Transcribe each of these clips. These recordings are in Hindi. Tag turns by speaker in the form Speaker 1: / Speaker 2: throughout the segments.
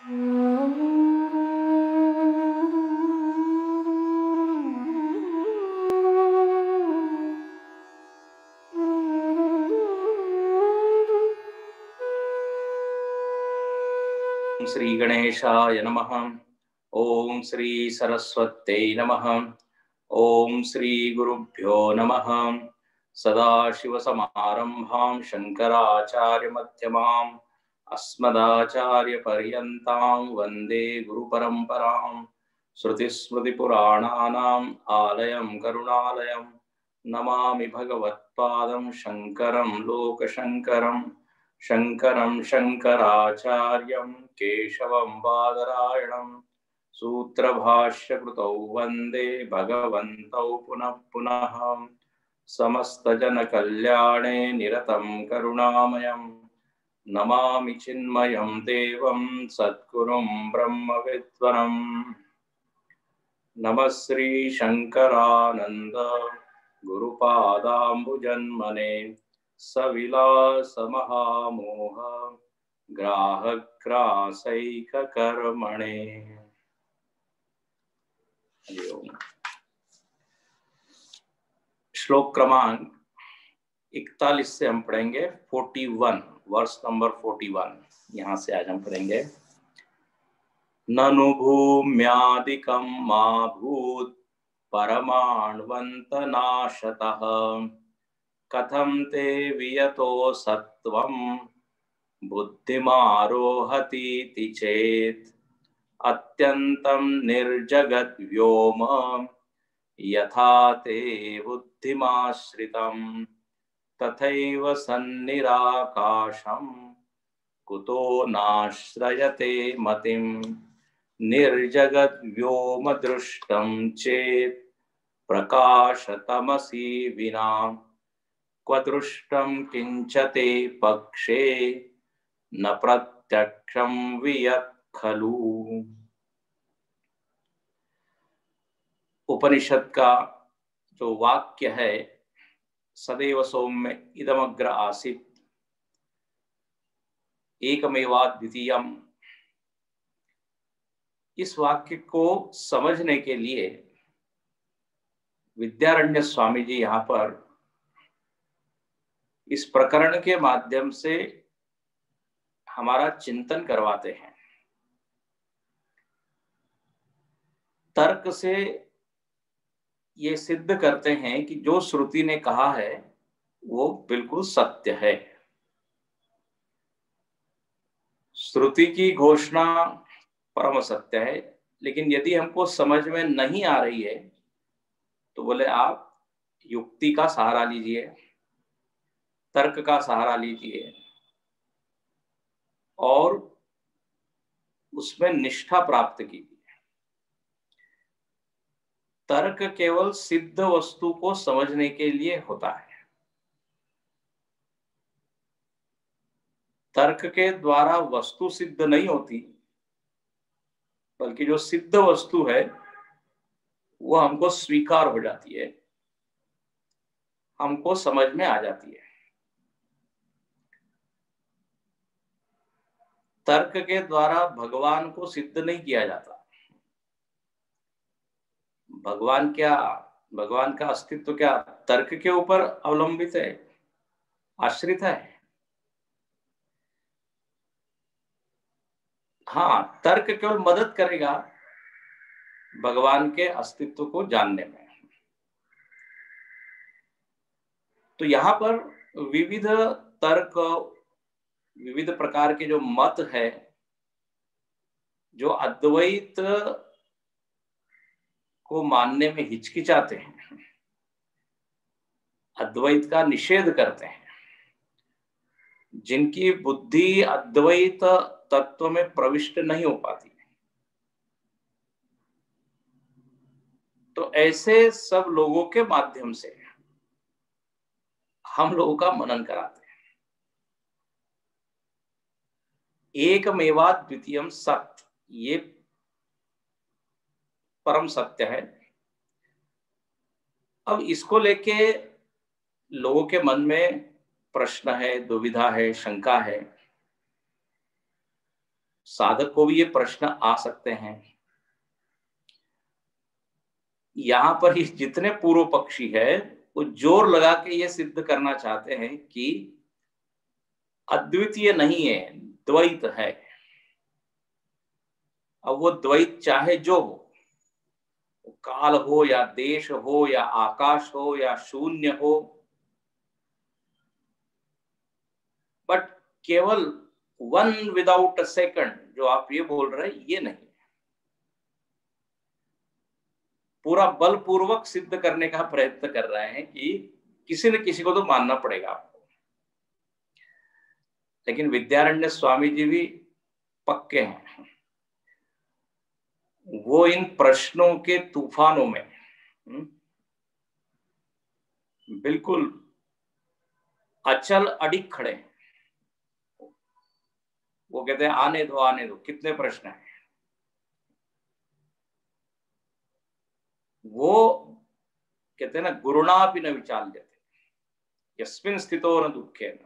Speaker 1: श्री गणेशाय नमः। ओम श्री सरस्वत्यै नमः। ओम श्री गुरुभ्यो नमः। सदाशिवसमारम्भां शंकराचार्यमध्यमाम् अस्मदाचार्यपर्यन्तां वन्दे गुरुपरम्परां। श्रुतिस्मृतिपुराणानाम् आलयं करुणालयं नमामि भगवत्पादं शङ्करं लोकशङ्करम्। शङ्करं शङ्कराचार्यं केशवं बादरायणं सूत्रभाष्यकृतौ वन्दे भगवन्तौ पुनः पुनः। समस्तजनकल्याणे निरतं करुणामयं नमामि चिन्मयं देवं सद्गुरुं ब्रह्मविद्वरम्। नमः श्री शङ्करानन्द गुरुपादाम्बुजन्मने सविलास महामोह ग्राहग्रासैककर्मणे। श्लोक क्रमांक 41 से हम पढ़ेंगे 41, वर्ष नंबर 41। यहां से आज हम पढ़ेंगे। ननु भूम्यादिकं मा भूत् परमाण्वन्तनाशतः कथं ते वियतो सत्वं बुद्धिमारोहतीति चेत् अत्यन्तं निर्जगद्व्योम यथा ते बुद्धिमाश्रितं तथैव सन्निराकाशं कुतो नाश्रयते मतिं निर्जगद्व्योम दृष्टं चेत् प्रकाशतमसि विना क्व दृष्टं किंच ते पक्षे न प्रत्यक्षं वियत् खलु। उपनिषद का जो वाक्य है सदैव सौम्य इदमग्र आसीत् एकमेवाद्वितीयम्, इस वाक्य को समझने के लिए विद्यारण्य स्वामी जी यहाँ पर इस प्रकरण के माध्यम से हमारा चिंतन करवाते हैं। तर्क से ये सिद्ध करते हैं कि जो श्रुति ने कहा है वो बिल्कुल सत्य है। श्रुति की घोषणा परम सत्य है, लेकिन यदि हमको समझ में नहीं आ रही है तो बोले आप युक्ति का सहारा लीजिए, तर्क का सहारा लीजिए और उसमें निष्ठा प्राप्त कीजिए। तर्क केवल सिद्ध वस्तु को समझने के लिए होता है। तर्क के द्वारा वस्तु सिद्ध नहीं होती, बल्कि जो सिद्ध वस्तु है वो हमको स्वीकार हो जाती है, हमको समझ में आ जाती है। तर्क के द्वारा भगवान को सिद्ध नहीं किया जाता। भगवान क्या, भगवान का अस्तित्व क्या तर्क के ऊपर अवलंबित है, आश्रित है? हाँ, तर्क केवल मदद करेगा भगवान के अस्तित्व को जानने में। तो यहाँ पर विविध तर्क, विविध प्रकार के जो मत है, जो अद्वैत को मानने में हिचकिचाते हैं, अद्वैत का निषेध करते हैं, जिनकी बुद्धि अद्वैत तत्व में प्रविष्ट नहीं हो पाती, तो ऐसे सब लोगों के माध्यम से हम लोगों का मनन कराते हैं। एकमेवाद्वितीयम सत्य, ये परम सत्य है। अब इसको लेके लोगों के मन में प्रश्न है, दुविधा है, शंका है साधक को भी ये प्रश्न आ सकते हैं। यहां पर ही जितने पूर्व पक्षी है वो जोर लगा के ये सिद्ध करना चाहते हैं कि अद्वितीय नहीं है, द्वैत है। अब वो द्वैत चाहे जो हो, काल हो या देश हो या आकाश हो या शून्य हो, बट केवल वन विदाउट अ सेकंड जो आप ये बोल रहे हैं, ये नहीं। पूरा बलपूर्वक सिद्ध करने का प्रयत्न कर रहे हैं कि किसी न किसी को तो मानना पड़ेगा आपको। लेकिन विद्यारण्य स्वामी जी भी पक्के हैं। वो इन प्रश्नों के तूफानों में बिल्कुल अचल अडिग खड़े हैं। वो कहते हैं आने दो, कितने प्रश्न हैं। वो कहते हैं ना, गुरुणापि न विचाल्यते यस्मिन् स्थितो न दुःखेन।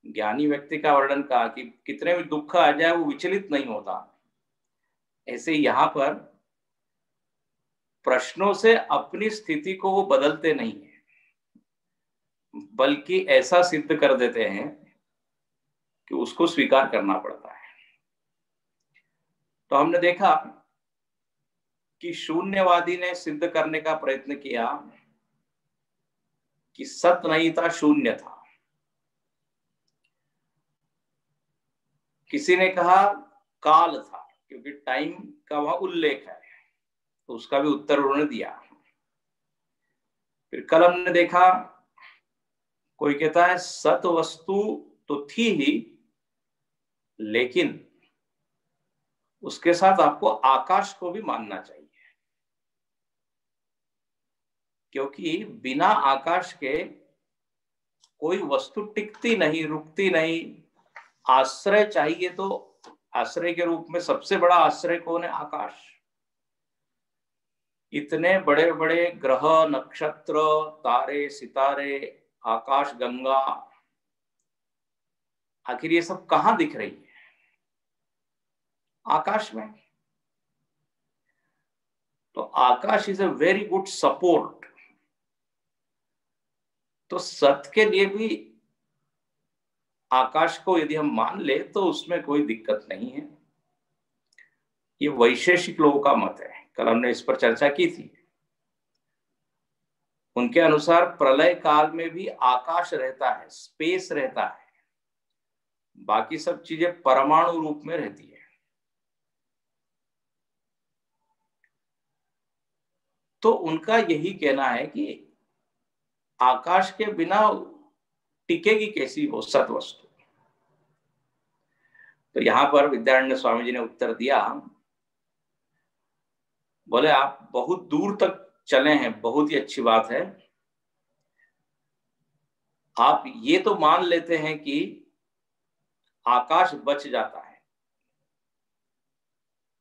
Speaker 1: ज्ञानी व्यक्ति का वर्णन कहा कि कितने भी दुख आ जाए वो विचलित नहीं होता। ऐसे यहां पर प्रश्नों से अपनी स्थिति को वो बदलते नहीं है, बल्कि ऐसा सिद्ध कर देते हैं कि उसको स्वीकार करना पड़ता है। तो हमने देखा कि शून्यवादी ने सिद्ध करने का प्रयत्न किया कि सत नहीं था, शून्य था। किसी ने कहा काल था, क्योंकि टाइम का वहां उल्लेख है, तो उसका भी उत्तर उन्होंने दिया। फिर कल हमने देखा, कोई कहता है सत वस्तु तो थी ही, लेकिन उसके साथ आपको आकाश को भी मानना चाहिए, क्योंकि बिना आकाश के कोई वस्तु टिकती नहीं, रुकती नहीं। आश्रय चाहिए, तो आश्रय के रूप में सबसे बड़ा आश्रय कौन है? आकाश। इतने बड़े बड़े ग्रह, नक्षत्र, तारे, सितारे, आकाश गंगा, आखिर ये सब कहां दिख रही है? आकाश में। तो akash is a very good support. तो सत के लिए भी आकाश को यदि हम मान ले तो उसमें कोई दिक्कत नहीं है। ये वैशेषिक लोगों का मत है, कल हमने इस पर चर्चा की थी। उनके अनुसार प्रलय काल में भी आकाश रहता है, स्पेस रहता है, बाकी सब चीजें परमाणु रूप में रहती है। तो उनका यही कहना है कि आकाश के बिना टिकेगी कैसी वो सत वस्तु। तो यहां पर विद्यारण्य स्वामी जी ने उत्तर दिया, बोले आप बहुत दूर तक चले हैं, बहुत ही अच्छी बात है। आप ये तो मान लेते हैं कि आकाश बच जाता है।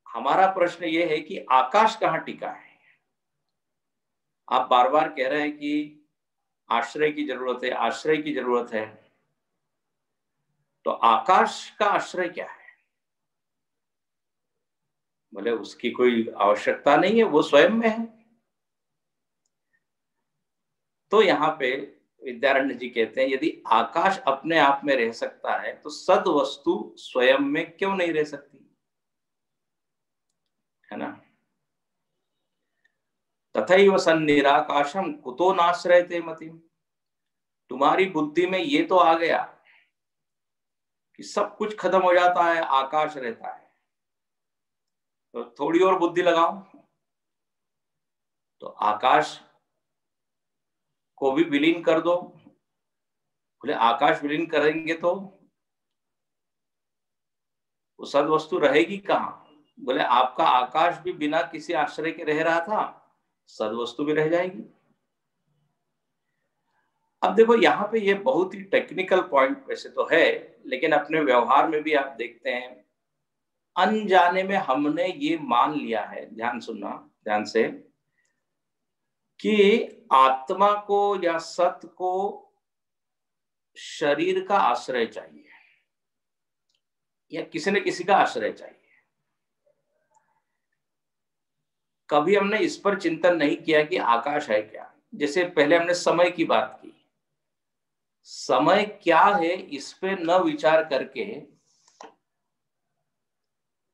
Speaker 1: हमारा प्रश्न ये है कि आकाश कहां टिका है? आप बार बार कह रहे हैं कि आश्रय की जरूरत है, आश्रय की जरूरत है। तो आकाश का आश्रय क्या है? बोले उसकी कोई आवश्यकता नहीं है, वो स्वयं में है। तो यहाँ पे विद्यारण्य जी कहते हैं, यदि आकाश अपने आप में रह सकता है तो सद वस्तु स्वयं में क्यों नहीं रह सकती? है ना? तथैव सन्निराकाशम कुतो नाश्रयते मतिम। तुम्हारी बुद्धि में ये तो आ गया कि सब कुछ खत्म हो जाता है, आकाश रहता है, तो थोड़ी और बुद्धि लगाओ, तो आकाश को भी विलीन कर दो। बोले आकाश विलीन करेंगे तो वो सद वस्तु रहेगी कहां? बोले आपका आकाश भी बिना किसी आश्रय के रह रहा था, सद वस्तु भी रह जाएगी। अब देखो यहाँ पे ये बहुत ही टेक्निकल पॉइंट वैसे तो है, लेकिन अपने व्यवहार में भी आप देखते हैं, अनजाने में हमने ये मान लिया है, ध्यान सुनना ध्यान से, कि आत्मा को या सत्य को शरीर का आश्रय चाहिए। या किसी न किसी का आश्रय चाहिए। कभी हमने इस पर चिंतन नहीं किया कि आकाश है क्या। जैसे पहले हमने समय की बात की, समय क्या है इस पे न विचार करके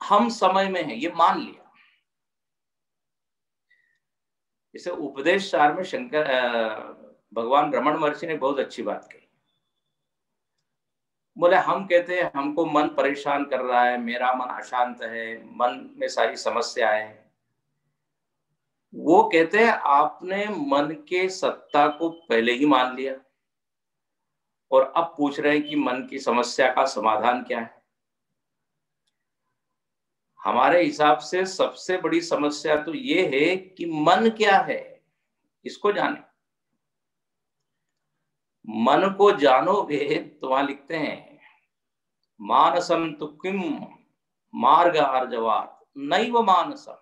Speaker 1: हम समय में हैं ये मान लिया। जैसे उपदेश सार में शंकर भगवान रमण महर्षि ने बहुत अच्छी बात कही। बोले हम कहते हैं हमको मन परेशान कर रहा है, मेरा मन अशांत है, मन में सारी समस्याएं हैं। वो कहते हैं आपने मन के सत्ता को पहले ही मान लिया और अब पूछ रहे हैं कि मन की समस्या का समाधान क्या है। हमारे हिसाब से सबसे बड़ी समस्या तो ये है कि मन क्या है इसको जाने। मन को जानोगे तो वहां लिखते हैं मानसम तु किम मार्ग आर्जवात नैव मानसम,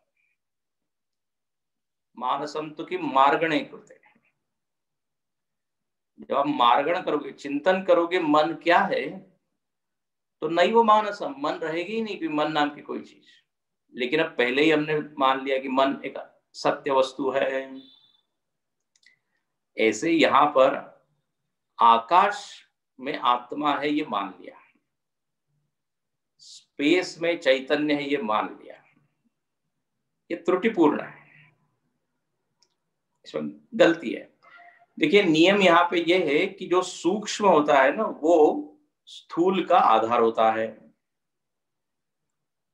Speaker 1: मानसम तो कि मार्गणे कृते। जब आप मार्गण करोगे, चिंतन करोगे मन क्या है, तो नैव मानसम, मन रहेगी ही नहीं कि मन नाम की कोई चीज। लेकिन अब पहले ही हमने मान लिया कि मन एक सत्य वस्तु है। ऐसे यहां पर आकाश में आत्मा है ये मान लिया, स्पेस में चैतन्य है ये मान लिया, ये त्रुटिपूर्ण है, इसमें गलती है। देखिए नियम यहाँ पे ये है कि जो सूक्ष्म होता है ना वो स्थूल का आधार होता है।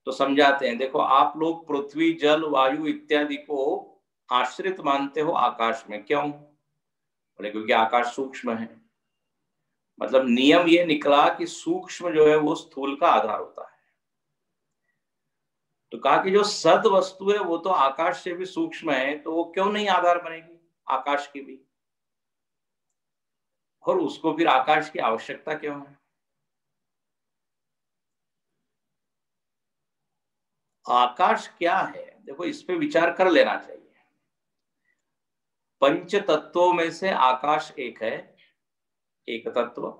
Speaker 1: तो समझाते हैं, देखो आप लोग पृथ्वी जल वायु इत्यादि को आश्रित मानते हो आकाश में, क्यों? बोले क्योंकि आकाश सूक्ष्म है। मतलब नियम ये निकला कि सूक्ष्म जो है वो स्थूल का आधार होता है। तो कहा कि जो सद वस्तु है वो तो आकाश से भी सूक्ष्म है, तो वो क्यों नहीं आधार बनेगी आकाश की भी, और उसको फिर आकाश की आवश्यकता क्यों है? आकाश क्या है, देखो इस पे विचार कर लेना चाहिए। पंच तत्वों में से आकाश एक है, एक तत्व।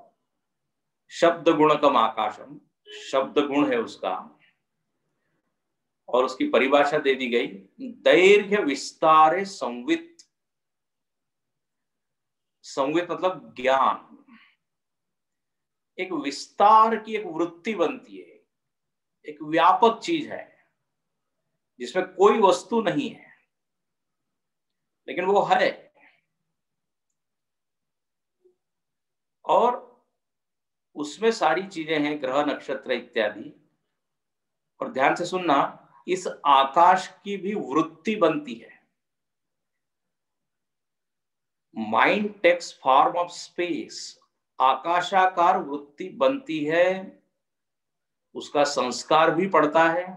Speaker 1: शब्द गुणकम आकाशम, शब्द गुण है उसका, और उसकी परिभाषा दे दी गई दैर्घ्य विस्तारे संवित। संवित मतलब ज्ञान, एक विस्तार की एक वृत्ति बनती है, एक व्यापक चीज है जिसमें कोई वस्तु नहीं है लेकिन वो है। और उसमें सारी चीजें हैं, ग्रह नक्षत्र इत्यादि। और ध्यान से सुनना, इस आकाश की भी वृत्ति बनती है। Mind takes form of space, आकाशाकार वृत्ति बनती है, उसका संस्कार भी पड़ता है।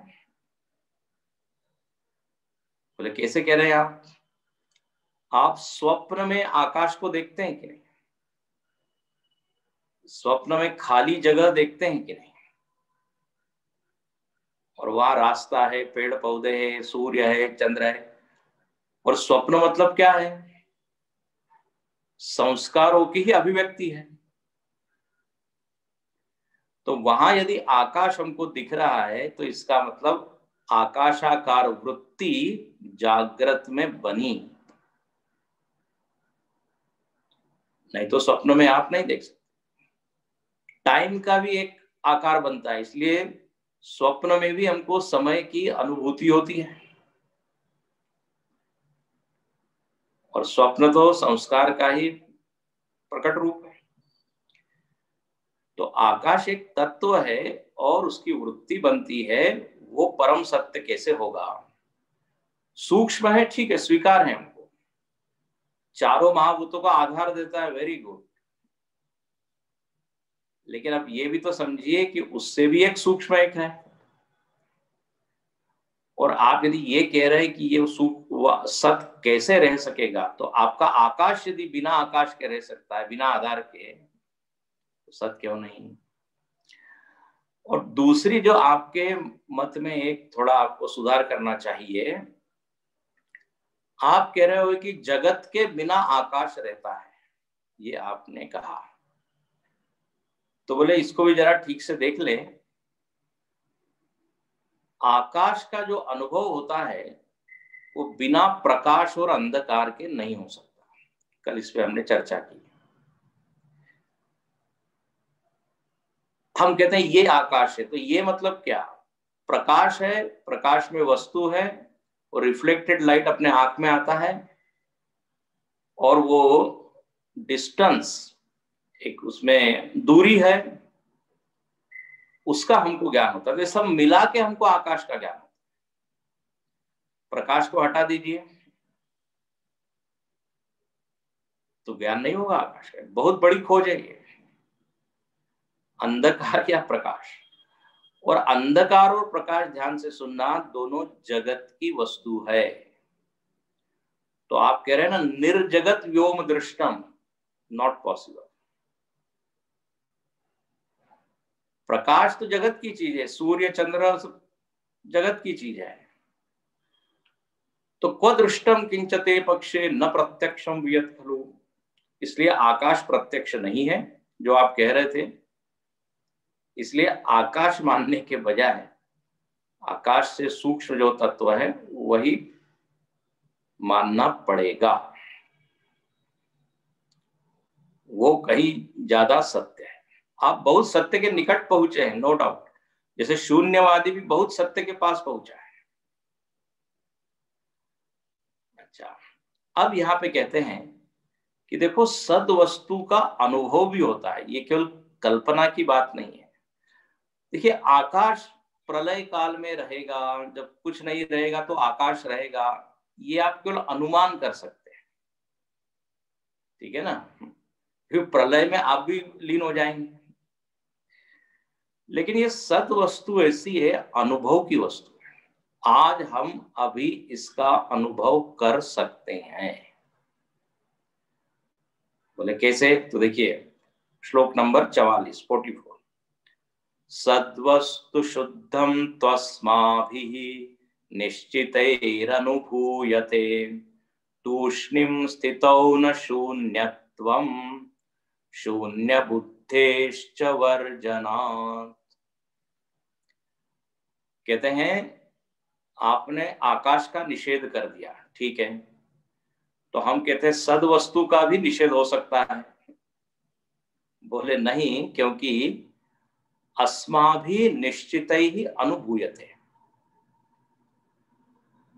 Speaker 1: बोले कैसे कह रहे हैं आप स्वप्न में आकाश को देखते हैं कि नहीं? स्वप्न में खाली जगह देखते हैं कि नहीं? और वहां रास्ता है, पेड़ पौधे है, सूर्य है, चंद्र है। और स्वप्न मतलब क्या है? संस्कारों की ही अभिव्यक्ति है। तो वहां यदि आकाश हमको दिख रहा है तो इसका मतलब आकाशाकार वृत्ति जागृत में बनी, नहीं तो स्वप्न में आप नहीं देख सकते। टाइम का भी एक आकार बनता है, इसलिए स्वप्न में भी हमको समय की अनुभूति होती है। और स्वप्न तो संस्कार का ही प्रकट रूप है। तो आकाश एक तत्व है और उसकी वृत्ति बनती है, वो परम सत्य कैसे होगा? सूक्ष्म है, ठीक है, स्वीकार है हमको, चारों महाभूतों का आधार देता है, वेरी गुड। लेकिन अब ये भी तो समझिए कि उससे भी एक सूक्ष्म एक है। और आप यदि ये कह रहे हैं कि ये सत कैसे रह सकेगा, तो आपका आकाश यदि बिना आकाश के रह सकता है, बिना आधार के, तो सत क्यों नहीं? और दूसरी जो आपके मत में एक थोड़ा आपको सुधार करना चाहिए, आप कह रहे हो कि जगत के बिना आकाश रहता है, ये आपने कहा। तो बोले इसको भी जरा ठीक से देख ले। आकाश का जो अनुभव होता है वो बिना प्रकाश और अंधकार के नहीं हो सकता। कल इस पे हमने चर्चा की। हम कहते हैं ये आकाश है, तो ये मतलब क्या? प्रकाश है, प्रकाश में वस्तु है और रिफ्लेक्टेड लाइट अपने हाथ में आता है और वो डिस्टेंस, एक उसमें दूरी है, उसका हमको ज्ञान होता है। तो सब मिला के हमको आकाश का ज्ञान होता है। प्रकाश को हटा दीजिए तो ज्ञान नहीं होगा आकाश का। बहुत बड़ी खोज है ये, अंधकार या प्रकाश। और अंधकार और प्रकाश, ध्यान से सुनना, दोनों जगत की वस्तु है। तो आप कह रहे हैं ना निर्जगत व्योम दृष्टम, नॉट पॉसिबल। प्रकाश तो जगत की चीज है, सूर्य चंद्र सब जगत की चीज है। तो क्व दृष्टम किंचते पक्षे न प्रत्यक्षम वियत खलु। इसलिए आकाश प्रत्यक्ष नहीं है जो आप कह रहे थे। इसलिए आकाश मानने के बजाय आकाश से सूक्ष्म जो तत्व है वही मानना पड़ेगा। वो कहीं ज्यादा सत्य है। आप बहुत सत्य के निकट पहुंचे हैं, नो डाउट। जैसे शून्यवादी भी बहुत सत्य के पास पहुंचा है। अच्छा, अब यहाँ पे कहते हैं कि देखो सद वस्तु का अनुभव भी होता है, ये केवल कल्पना की बात नहीं है। देखिए आकाश प्रलय काल में रहेगा, जब कुछ नहीं रहेगा तो आकाश रहेगा, ये आप केवल अनुमान कर सकते हैं, ठीक है ना। फिर प्रलय में आप भी लीन हो जाएंगे। लेकिन ये सत वस्तु ऐसी है, अनुभव की वस्तु है। आज हम अभी इसका अनुभव कर सकते हैं। बोले कैसे? तो देखिए श्लोक नंबर 44 सद्वस्तु शुद्धम त्वस्माभिः निश्चितैरनुभूयते तूष्णीं स्थितौ न शून्यत्वं शून्य बुद्धेश्च वर्जनात्। कहते हैं आपने आकाश का निषेध कर दिया, ठीक है, तो हम कहते हैं सद वस्तु का भी निषेध हो सकता है। बोले नहीं, क्योंकि अस्माभि निश्चितैहि अनुभूयते,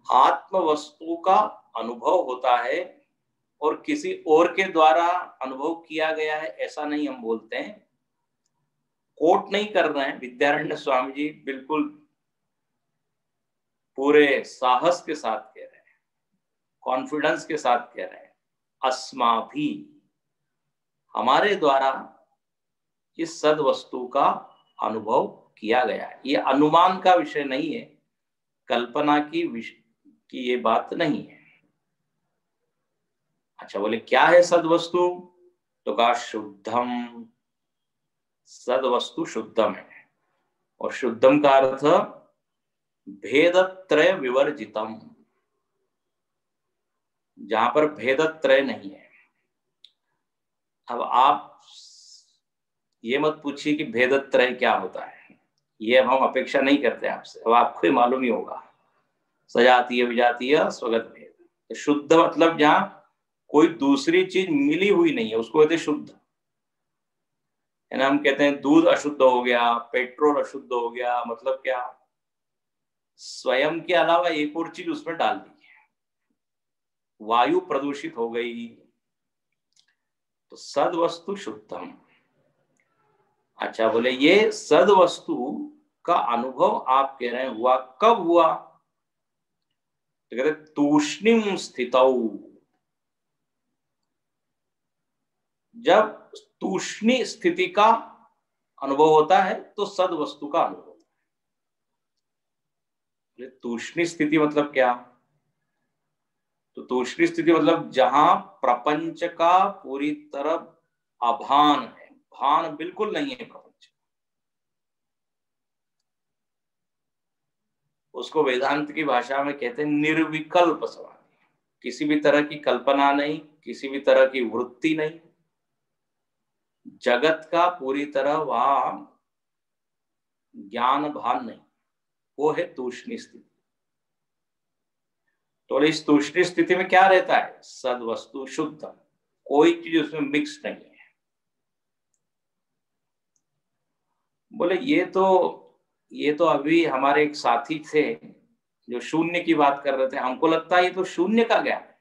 Speaker 1: आत्म वस्तु का अनुभव होता है और किसी और के द्वारा अनुभव किया गया है ऐसा नहीं हम बोलते हैं। कोट नहीं कर रहे हैं, विद्यारण्य स्वामी जी बिल्कुल पूरे साहस के साथ कह रहे हैं, कॉन्फिडेंस के साथ कह रहे हैं, अस्माभि, हमारे द्वारा इस सद वस्तु का अनुभव किया गया है। ये अनुमान का विषय नहीं है, कल्पना की ये बात नहीं है। अच्छा, बोले क्या है सद वस्तु? तो कहा शुद्धम, सद वस्तु शुद्धम है। और शुद्धम का अर्थ भेदत्रय विवर्जितम, जहां पर भेदत्रय नहीं है। अब आप ये मत पूछिए कि भेदत्रय क्या होता है, ये अब हम अपेक्षा नहीं करते आपसे, अब आपको ही मालूम ही होगा। सजातीय विजातीय स्वगत भेद। तो शुद्ध मतलब जहां कोई दूसरी चीज मिली हुई नहीं है उसको कहते शुद्ध है ना। हम कहते हैं दूध अशुद्ध हो गया, पेट्रोल अशुद्ध हो गया, मतलब क्या? स्वयं के अलावा एक और चीज उसमें डाल दी, वायु प्रदूषित हो गई। तो सद वस्तु शुद्धम। अच्छा, बोले ये सद वस्तु का अनुभव आप कह रहे हैं हुआ, कब हुआ? तो कहते तूष्णीम स्थितौ, जब तूष्णी स्थिति का अनुभव होता है तो सद वस्तु का अनुभव होता है। तूष्णी स्थिति मतलब क्या? तो तूष्णी स्थिति मतलब जहां प्रपंच का पूरी तरह अभान है, भान बिल्कुल नहीं है प्रपंच, उसको वेदांत की भाषा में कहते हैं निर्विकल्प समाधि। किसी भी तरह की कल्पना नहीं, किसी भी तरह की वृत्ति नहीं, जगत का पूरी तरह वहां ज्ञान भान नहीं। वो है तूष्णीं स्थिति। तो इस तूष्णीं स्थिति में क्या रहता है? सद वस्तु शुद्ध, कोई चीज उसमें मिक्स नहीं है। बोले ये तो अभी हमारे एक साथी थे जो शून्य की बात कर रहे थे, हमको लगता है ये तो शून्य का ज्ञान है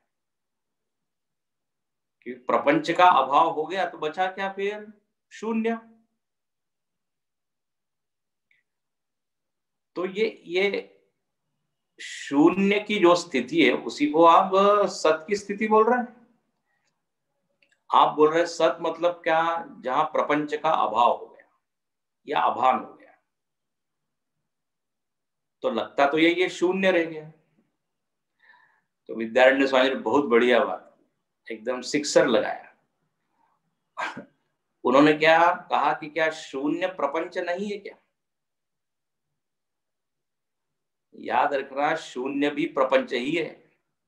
Speaker 1: कि प्रपंच का अभाव हो गया तो बचा क्या फिर? शून्य। तो ये शून्य की जो स्थिति है उसी को आप सत की स्थिति बोल रहे हैं। आप बोल रहे हैं सत मतलब क्या? जहां प्रपंच का अभाव हो गया या अभान हो गया, तो लगता तो ये शून्य रह गया। तो विद्यारण्य स्वामी ने बहुत बढ़िया बात, एकदम सिक्सर लगाया। उन्होंने क्या कहा कि क्या शून्य प्रपंच नहीं है क्या? याद रखना, शून्य भी प्रपंच ही है।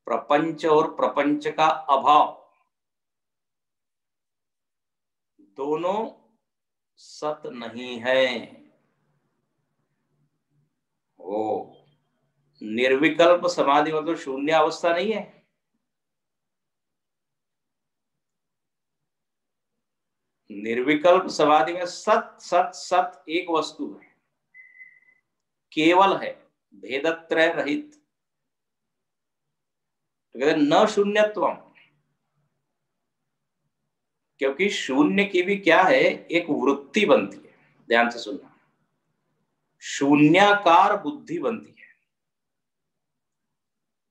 Speaker 1: प्रपंच और प्रपंच का अभाव दोनों सत नहीं है। ओ, निर्विकल्प समाधि मतलब शून्य अवस्था नहीं है। निर्विकल्प समाधि में सत सत सत एक वस्तु है, केवल है, भेदत्रय रहित। तो कहते न शून्यत्वम, क्योंकि शून्य की भी क्या है? एक वृत्ति बनती है। ध्यान से सुनना, शून्याकार बुद्धि बनती है।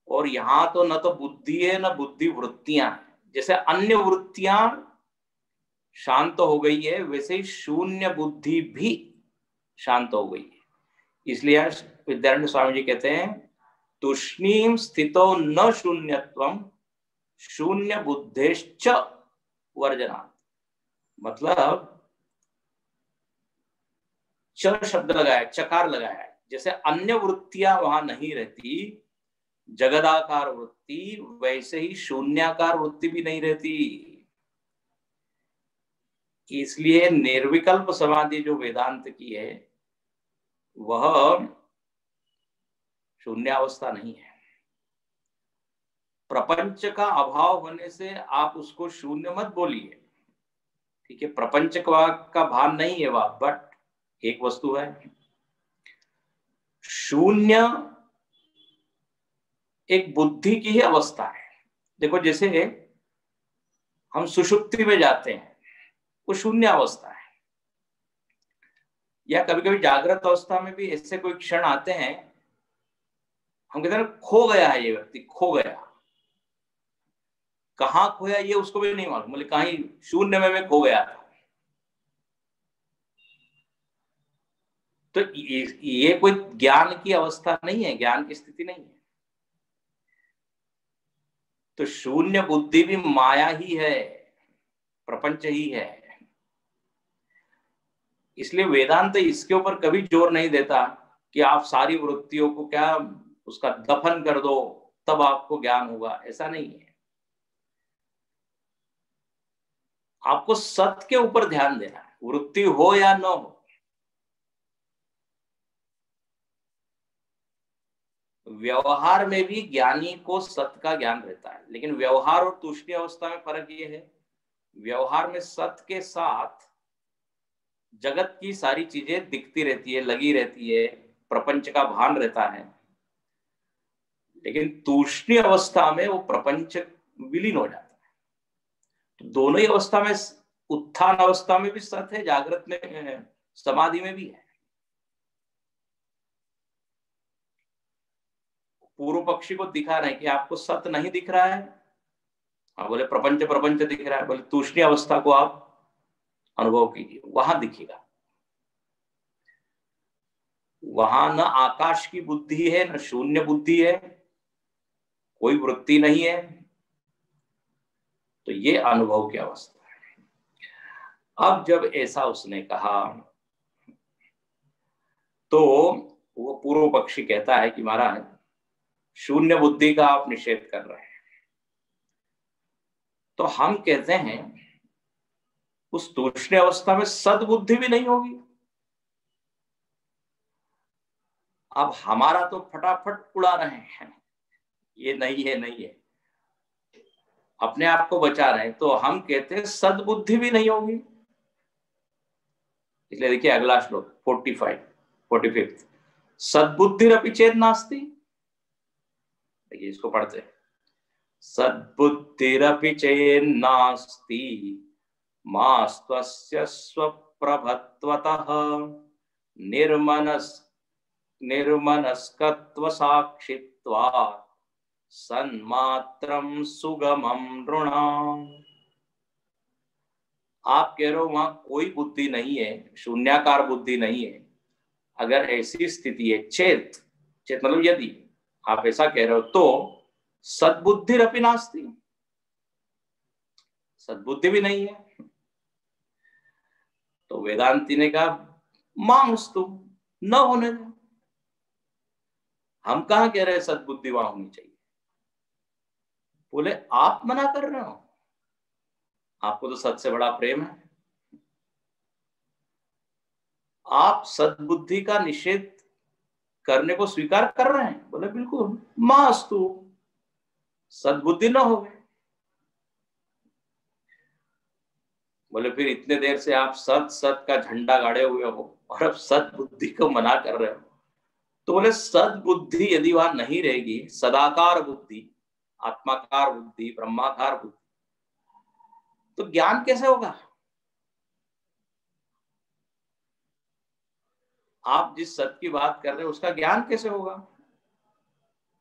Speaker 1: और यहां तो न तो बुद्धि है न बुद्धि वृत्तियां हैं। जैसे अन्य वृत्तियां शांत हो गई है, वैसे ही शून्य बुद्धि भी शांत हो गई है। इसलिए विद्यारण्य स्वामी जी कहते हैं तूष्णीं स्थितो न शून्यत्वम शून्य बुद्धेश्च वर्जना। मतलब च शब्द लगाया, चकार लगाया है। जैसे अन्य वृत्तियां वहां नहीं रहती, जगदाकार वृत्ति, वैसे ही शून्याकार वृत्ति भी नहीं रहती। इसलिए निर्विकल्प समाधि जो वेदांत की है वह शून्यावस्था नहीं है। प्रपंच का अभाव होने से आप उसको शून्य मत बोलिए, ठीक है? प्रपंच का भान नहीं है वह, बट एक वस्तु है। शून्य एक बुद्धि की ही अवस्था है। देखो, जैसे हम सुषुप्ति में जाते हैं, वो शून्य अवस्था है। या कभी कभी जागृत अवस्था में भी ऐसे कोई क्षण आते हैं, हम कहते हैं खो गया है ये व्यक्ति, खो गया। कहाँ खोया ये उसको भी नहीं मालूम, बोले कहीं शून्य में मैं खो गया था। तो ये कोई ज्ञान की अवस्था नहीं है, ज्ञान की स्थिति नहीं है। तो शून्य बुद्धि भी माया ही है, प्रपंच ही है। इसलिए वेदांत इसके ऊपर कभी जोर नहीं देता कि आप सारी वृत्तियों को क्या उसका दफन कर दो तब आपको ज्ञान होगा, ऐसा नहीं है। आपको सत्य के ऊपर ध्यान देना है, वृत्ति हो या न हो। व्यवहार में भी ज्ञानी को सत्य का ज्ञान रहता है, लेकिन व्यवहार और तुष्णीं अवस्था में फर्क ये है, व्यवहार में सत्य के साथ जगत की सारी चीजें दिखती रहती है, लगी रहती है, प्रपंच का भान रहता है। लेकिन तूष्णीं अवस्था में वो प्रपंच विलीन हो जाता है। तो दोनों ही अवस्था में, उत्थान अवस्था में भी सत्य है, जागृत में, समाधि में भी है। पूर्व पक्षी को दिखा रहे हैं कि आपको सत्य नहीं दिख रहा है। आप बोले प्रपंच प्रपंच दिख रहा है, बोले तूष्णीं अवस्था को आप अनुभव कीजिए, वहां दिखेगा। वहां न आकाश की बुद्धि है, न शून्य बुद्धि है, कोई वृत्ति नहीं है। तो ये अनुभव की अवस्था है। अब जब ऐसा उसने कहा तो वो पूर्व पक्षी कहता है कि महाराज, शून्य बुद्धि का आप निषेध कर रहे हैं, तो हम कहते हैं उस तूष्णीं अवस्था में सद्बुद्धि भी नहीं होगी। अब हमारा तो फटाफट उड़ा रहे हैं, ये नहीं है, नहीं है, अपने आप को बचा रहे हैं, तो हम कहते हैं सद्बुद्धि भी नहीं होगी। इसलिए देखिए अगला श्लोक 45 सद्बुद्धिरपि चेत् नास्ति। देखिए इसको पढ़ते हैं। सद्बुद्धिरपि चेन्नास्ति मास्त्वस्य स्वप्रभत्वतः निर्मनस्कत्वसाक्षित्वात् सन्मात्रं सुगमं नृणाम्। आप कह रहे हो वहां कोई बुद्धि नहीं है, शून्याकार बुद्धि नहीं है। अगर ऐसी स्थिति है, चेत चेत मतलब यदि आप ऐसा कह रहे हो, तो सद्बुद्धिरपि नास्ति, सद्बुद्धि भी नहीं है। तो वेदांती ने कहा मांस्तु, न होने दो। हम कहां कह रहे हैं सद्बुद्धि वहां होनी चाहिए? बोले आप मना कर रहे हो, आपको तो सत से बड़ा प्रेम है, आप सद्बुद्धि का निषेध करने को स्वीकार कर रहे हैं। बोले बिल्कुल, मास्तु, सद्बुद्धि न हो गए। बोले फिर इतने देर से आप सत सत का झंडा गाड़े हुए हो और अब सद्बुद्धि को मना कर रहे हो। तो बोले सद्बुद्धि यदि वहां नहीं रहेगी, सदाकार बुद्धि, आत्माकार बुद्धि, ब्रह्माकार बुद्धि, तो ज्ञान कैसे होगा? आप जिस सत्य की बात कर रहे हो उसका ज्ञान कैसे होगा?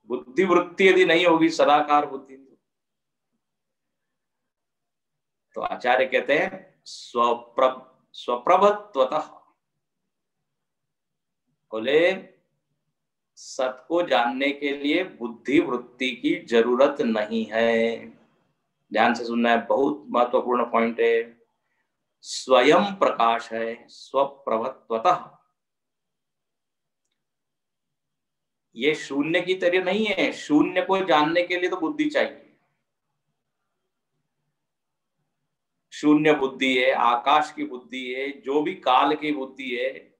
Speaker 1: बुद्धि वृत्ति यदि नहीं होगी, सदाकार बुद्धि, तो आचार्य कहते हैं स्वप्रभत्वतः। बोले सत को जानने के लिए बुद्धि वृत्ति की जरूरत नहीं है। ध्यान से सुनना है, बहुत महत्वपूर्ण पॉइंट है। स्वयं प्रकाश है, स्वप्रभत्वतः। ये शून्य की तरह नहीं है। शून्य को जानने के लिए तो बुद्धि चाहिए। शून्य बुद्धि है, आकाश की बुद्धि है, जो भी काल की बुद्धि है,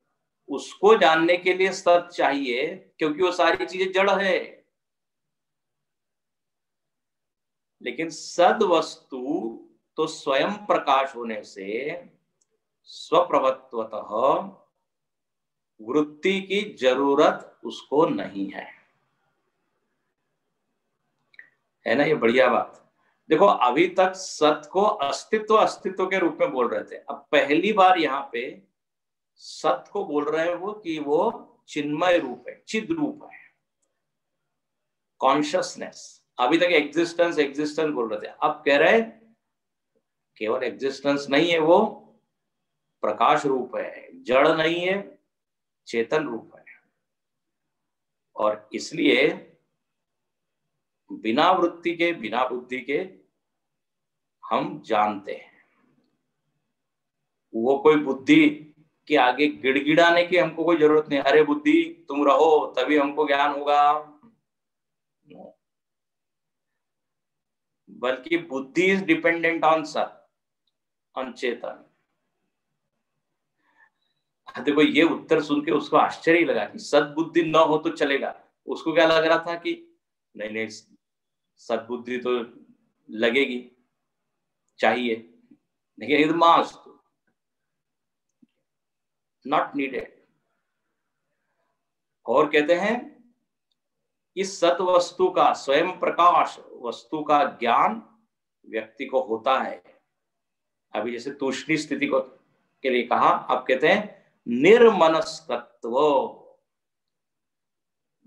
Speaker 1: उसको जानने के लिए सत चाहिए, क्योंकि वो सारी चीजें जड़ है। लेकिन सद वस्तु तो स्वयं प्रकाश होने से स्वप्रभत्वतः वृत्ति की जरूरत उसको नहीं है ना? ये बढ़िया बात। देखो अभी तक सत को अस्तित्व अस्तित्व के रूप में बोल रहे थे, अब पहली बार यहाँ पे सत को बोल रहे हैं वो कि वो चिन्मय रूप है, चिद रूप है, कॉन्शियसनेस। अभी तक एग्जिस्टेंस एग्जिस्टेंस बोल रहे थे, अब कह रहे हैं केवल एग्जिस्टेंस नहीं है, वो प्रकाश रूप है, जड़ नहीं है, चेतन रूप है। और इसलिए बिना वृत्ति के, बिना बुद्धि के हम जानते हैं। वो कोई बुद्धि के आगे गिड़गिड़ाने की हमको कोई जरूरत नहीं। अरे बुद्धि तुम रहो तभी हमको ज्ञान होगा, बल्कि बुद्धि इज डिपेंडेंट ऑन सत, ऑन चेतन। देखो ये उत्तर सुन के उसको आश्चर्य लगा कि सद्बुद्धि न हो तो चलेगा। उसको क्या लग रहा था कि नहीं नहीं, सद्बुद्धि तो लगेगी, चाहिए, लेकिन इदमास नॉट नीडेड। और कहते हैं इस सत वस्तु का, स्वयं प्रकाश वस्तु का ज्ञान व्यक्ति को होता है। अभी जैसे तूष्णी स्थिति को के लिए कहा, आप कहते हैं निर्मनस्कत्व।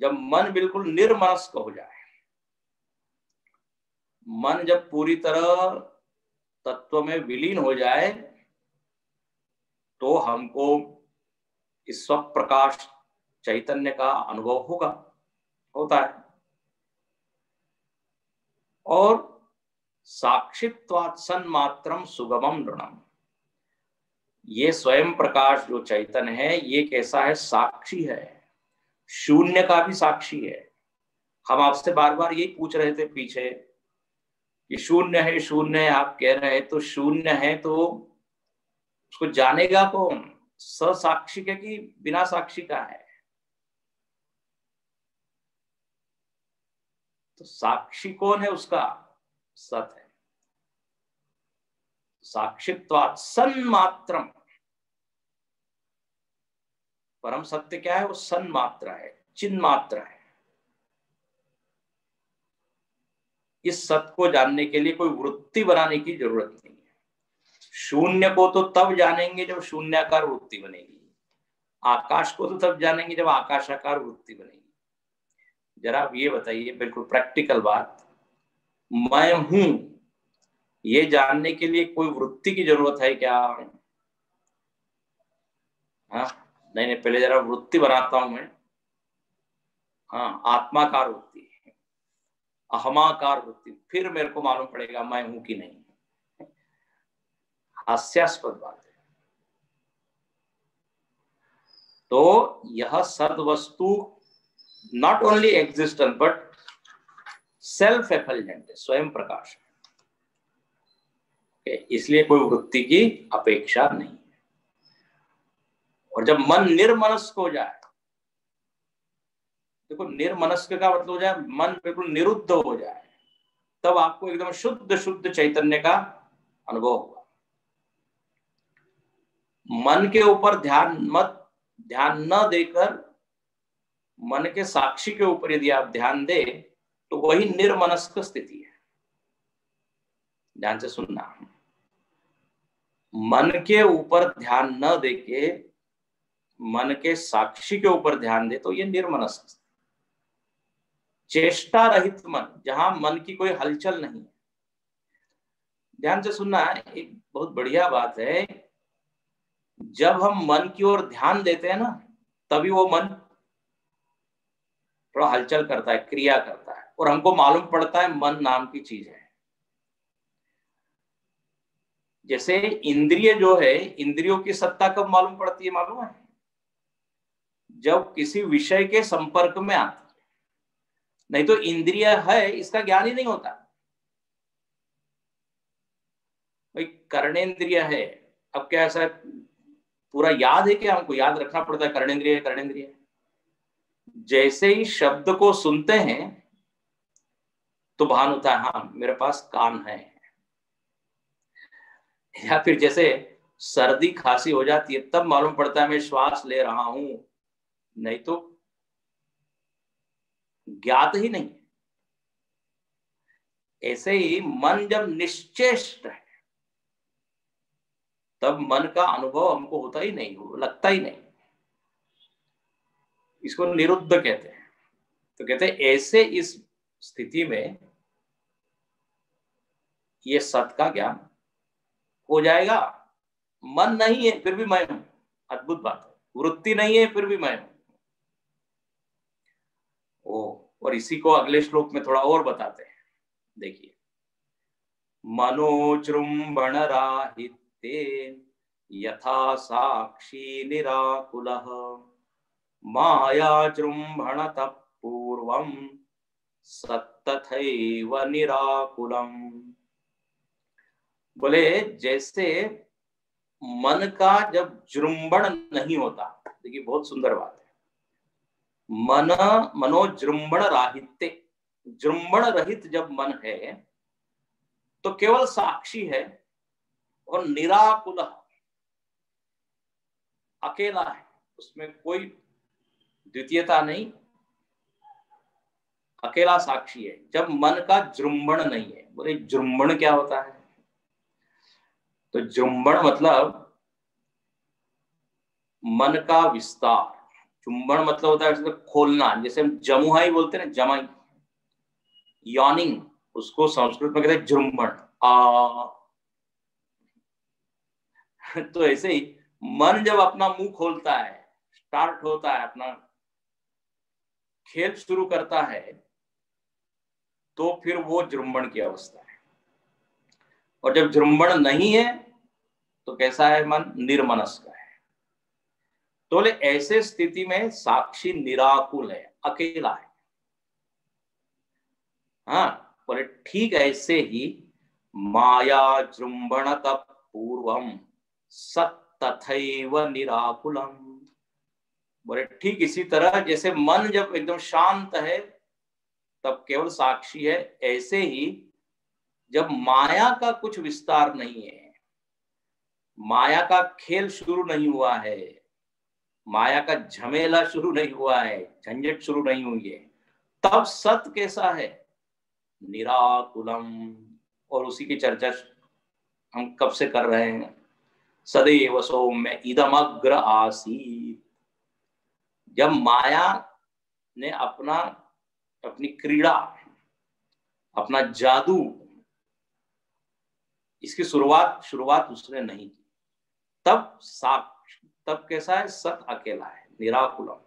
Speaker 1: जब मन बिल्कुल निर्मनस्क हो जाए, मन जब पूरी तरह तत्व में विलीन हो जाए, तो हमको इस स्वप्रकाश चैतन्य का अनुभव होता है। और साक्षित्वात् सन्मात्रम सुगमम नृणम्। ये स्वयं प्रकाश जो चैतन्य है, ये कैसा है? साक्षी है, शून्य का भी साक्षी है। हम आपसे बार बार यही पूछ रहे थे पीछे कि शून्य है, शून्य है, आप कह रहे हैं तो शून्य है, तो उसको जानेगा कौन? ससाक्षी का कि बिना साक्षी का है? तो साक्षी कौन है उसका? सत है। साक्षित्वात् सन्मात्रम, परम सत्य क्या है? वो सन्मात्र है, चिन्ह मात्र है। इस सत्य को जानने के लिए कोई वृत्ति बनाने की जरूरत नहीं है। शून्य को तो तब जानेंगे जब शून्याकार वृत्ति बनेगी, आकाश को तो तब जानेंगे जब आकाशाकार वृत्ति बनेगी। जरा आप ये बताइए, बिल्कुल प्रैक्टिकल बात, मैं हूं ये जानने के लिए कोई वृत्ति की जरूरत है क्या? हाँ, नहीं नहीं, पहले जरा वृत्ति बनाता हूं मैं। हाँ, आत्माकार वृत्ति, अहमाकार वृत्ति, फिर मेरे को मालूम पड़ेगा मैं हूं कि नहीं। हास्यास्पद बात है। तो यह सद वस्तु not only existent but self effulgent, स्वयं प्रकाश है। इसलिए कोई वृत्ति की अपेक्षा नहीं। और जब मन निर्मनस्क हो जाए, देखो निर्मनस्क का मतलब हो जाए मन बिल्कुल निरुद्ध हो जाए, तब आपको एकदम शुद्ध शुद्ध चैतन्य का अनुभव होगा। मन के ऊपर ध्यान न देकर मन के साक्षी के ऊपर यदि आप ध्यान दे तो वही निर्मनस्क स्थिति है। ध्यान से सुनना, मन के ऊपर ध्यान न देके मन के साक्षी के ऊपर ध्यान दे तो ये निर्मनस्क, चेष्टा रहित मन, जहां मन की कोई हलचल नहीं है। ध्यान से सुनना, एक बहुत बढ़िया बात है, जब हम मन की ओर ध्यान देते हैं ना, तभी वो मन थोड़ा हलचल करता है, क्रिया करता है, और हमको मालूम पड़ता है मन नाम की चीज है। जैसे इंद्रिय जो है, इंद्रियों की सत्ता कब मालूम पड़ती है मालूम है? जब किसी विषय के संपर्क में आती है, नहीं तो इंद्रिय है इसका ज्ञान ही नहीं होता। भाई कर्णेंद्रिय है, अब क्या ऐसा पूरा याद है क्या? हमको याद रखना पड़ता है कर्णेंद्रिय कर्णेंद्रिय। जैसे ही शब्द को सुनते हैं तो भान होता है हाँ मेरे पास कान है। या फिर जैसे सर्दी खांसी हो जाती है तब मालूम पड़ता है मैं श्वास ले रहा हूं, नहीं तो ज्ञात ही नहीं। ऐसे ही मन जब निश्चेष्ट है तब मन का अनुभव हमको होता ही नहीं, लगता ही नहीं। इसको निरुद्ध कहते हैं। तो कहते हैं ऐसे इस स्थिति में ये सत का ज्ञान हो जाएगा। मन नहीं है फिर भी मैं हूं, अद्भुत बात है। वृत्ति नहीं है फिर भी मैं हूं। और इसी को अगले श्लोक में थोड़ा और बताते हैं, देखिए। मनोजृंभण राहित्ये यथा साक्षी निराकुलः मायाजृंभणतः पूर्वं सत्तथैव निराकुलम्। बोले जैसे मन का जब जृंभण नहीं होता, देखिए बहुत सुंदर बात है, मनोजृंभण राहित्य, जृंभण रहित जब मन है तो केवल साक्षी है और निराकुल, अकेला है, उसमें कोई द्वितीयता नहीं, अकेला साक्षी है जब मन का जृंभण नहीं है। बोले जृंभण क्या होता है? तो जृंभण मतलब मन का विस्तार। जुम्बन मतलब होता है खोलना, जैसे हम जमुहाई बोलते हैं ना, जमाई, यॉनिंग, उसको संस्कृत में कहते हैं जुम्बन। तो ऐसे ही मन जब अपना मुंह खोलता है, स्टार्ट होता है, अपना खेल शुरू करता है, तो फिर वो जृंभण की अवस्था है। और जब जृंभण नहीं है तो कैसा है मन? निर्मनस्क है। तो बोले ऐसे स्थिति में साक्षी निराकुल है, अकेला है। हाँ, बोले ठीक ऐसे ही माया जृंभणत पूर्वम सत्तथैव निराकुलम। बोले ठीक इसी तरह जैसे मन जब एकदम शांत है तब केवल साक्षी है। ऐसे ही जब माया का कुछ विस्तार नहीं है, माया का खेल शुरू नहीं हुआ है, माया का झमेला शुरू नहीं हुआ है, झंझट शुरू नहीं हुई है, तब सत कैसा है? निराकुलम। और उसी की चर्चा हम कब से कर रहे हैं। सदैव सौम्य इदमग्र आसीत। जब माया ने अपनी क्रीड़ा, अपना जादू, इसकी शुरुआत उसने नहीं की, तब कैसा है? सत अकेला है, निराकुलम,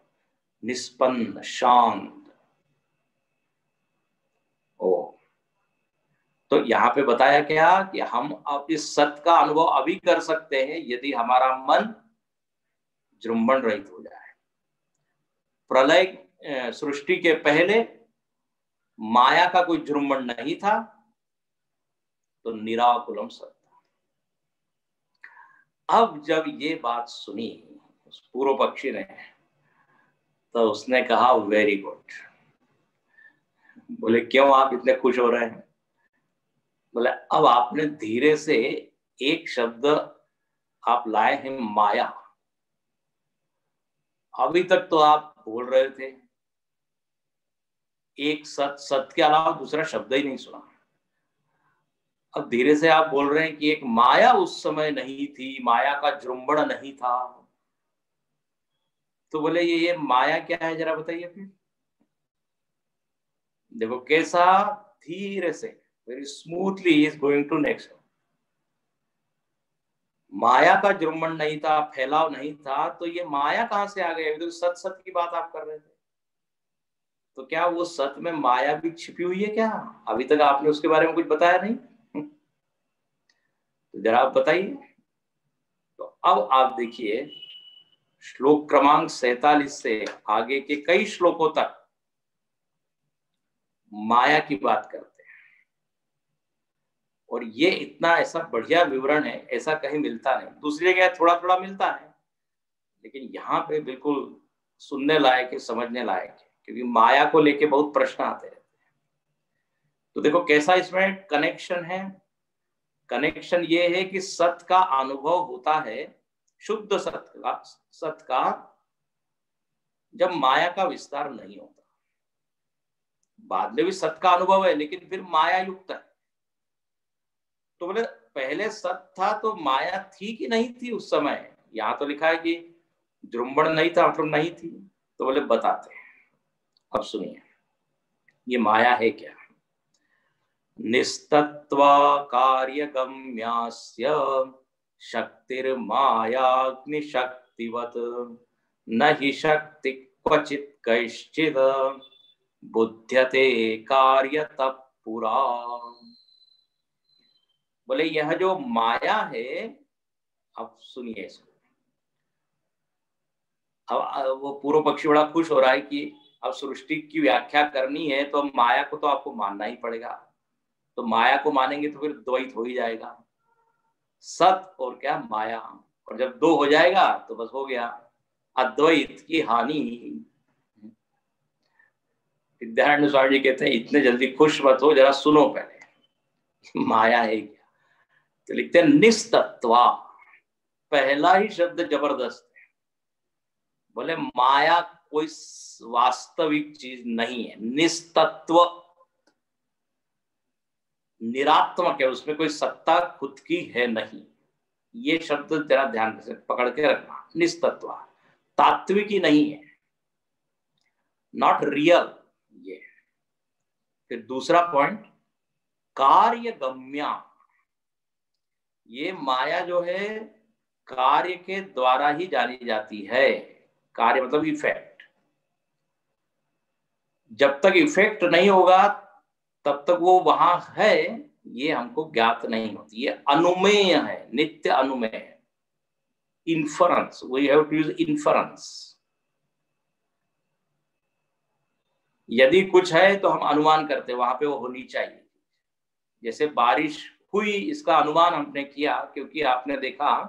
Speaker 1: निष्पन्न, शांत। ओ, तो यहाँ पे बताया क्या कि हम अब इस सत का अनुभव अभी कर सकते हैं यदि हमारा मन जृंभण रहित हो जाए। प्रलय सृष्टि के पहले माया का कोई जृंभण नहीं था, तो निराकुलम सत। अब जब ये बात सुनी उस पूर्व पक्षी ने, तो उसने कहा वेरी गुड। बोले क्यों आप इतने खुश हो रहे हैं? बोले अब आपने धीरे से एक शब्द आप लाए हैं, माया। अभी तक तो आप बोल रहे थे एक सत के अलावा दूसरा शब्द ही नहीं सुना। अब धीरे से आप बोल रहे हैं कि एक माया उस समय नहीं थी, माया का जृंभण नहीं था। तो बोले ये माया क्या है, जरा बताइए फिर। देखो कैसा धीरे से, very smoothly is going to next. माया का जृंभण नहीं था, फैलाव नहीं था, तो ये माया कहां से आ गई? तो सत की बात आप कर रहे थे, तो क्या वो सत में माया भी छिपी हुई है क्या? अभी तक आपने उसके बारे में कुछ बताया नहीं। तो जरा आप बताइए। तो अब आप देखिए श्लोक क्रमांक 47 से आगे के कई श्लोकों तक माया की बात करते हैं, और ये इतना ऐसा बढ़िया विवरण है, ऐसा कहीं मिलता नहीं। दूसरी जगह थोड़ा थोड़ा मिलता है, लेकिन यहाँ पे बिल्कुल सुनने लायक है, समझने लायक है, क्योंकि माया को लेके बहुत प्रश्न आते रहते हैं। तो देखो कैसा इसमें कनेक्शन है। कनेक्शन ये है कि सत का अनुभव होता है, शुद्ध सत का जब माया का विस्तार नहीं होता। बाद में भी सत का अनुभव है, लेकिन फिर माया युक्त है। तो बोले पहले सत था तो माया थी कि नहीं थी उस समय? यहां तो लिखा है कि जृंभण नहीं था, मतलब नहीं थी। तो बोले बताते हैं, अब सुनिए ये माया है क्या। निस्तत्वा कार्यगम्यास्य शक्तिर्मायाग्निशक्तिवत् न हि शक्ति क्वचित् कैश्चित् बुध्यते कार्यतः पुरा। बोले यह जो माया है, अब सुनिए इसको। अब वो पूर्व पक्षी बड़ा खुश हो रहा है कि अब सृष्टि की व्याख्या करनी है तो माया को तो आपको मानना ही पड़ेगा। तो माया को मानेंगे तो फिर द्वैत हो ही जाएगा, सत और क्या माया। और जब दो हो जाएगा तो बस हो गया, अद्वैत की हानि। विद्यारण्य स्वामी जी कहते हैं इतने जल्दी खुश मत हो, जरा सुनो पहले माया है क्या। तो लिखते हैं निस्तत्वा, पहला ही शब्द जबरदस्त है। बोले माया कोई वास्तविक चीज नहीं है, निस्तत्व, निरात्मक है, उसमें कोई सत्ता खुद की है नहीं। ये शब्द जरा ध्यान से पकड़ के रखना। निस्तत्व तात्विक ही नहीं है, नॉट रियल। ये फिर दूसरा पॉइंट, कार्यगम्या। ये माया जो है कार्य के द्वारा ही जानी जाती है। कार्य मतलब इफेक्ट। जब तक इफेक्ट नहीं होगा तब तक वो वहां है, ये हमको ज्ञात नहीं होती। ये अनुमेय है, नित्य अनुमेय है। Inference, we have to use inference. यदि कुछ है तो हम अनुमान करते, वहां पे वो होनी चाहिए। जैसे बारिश हुई, इसका अनुमान हमने किया क्योंकि आपने देखा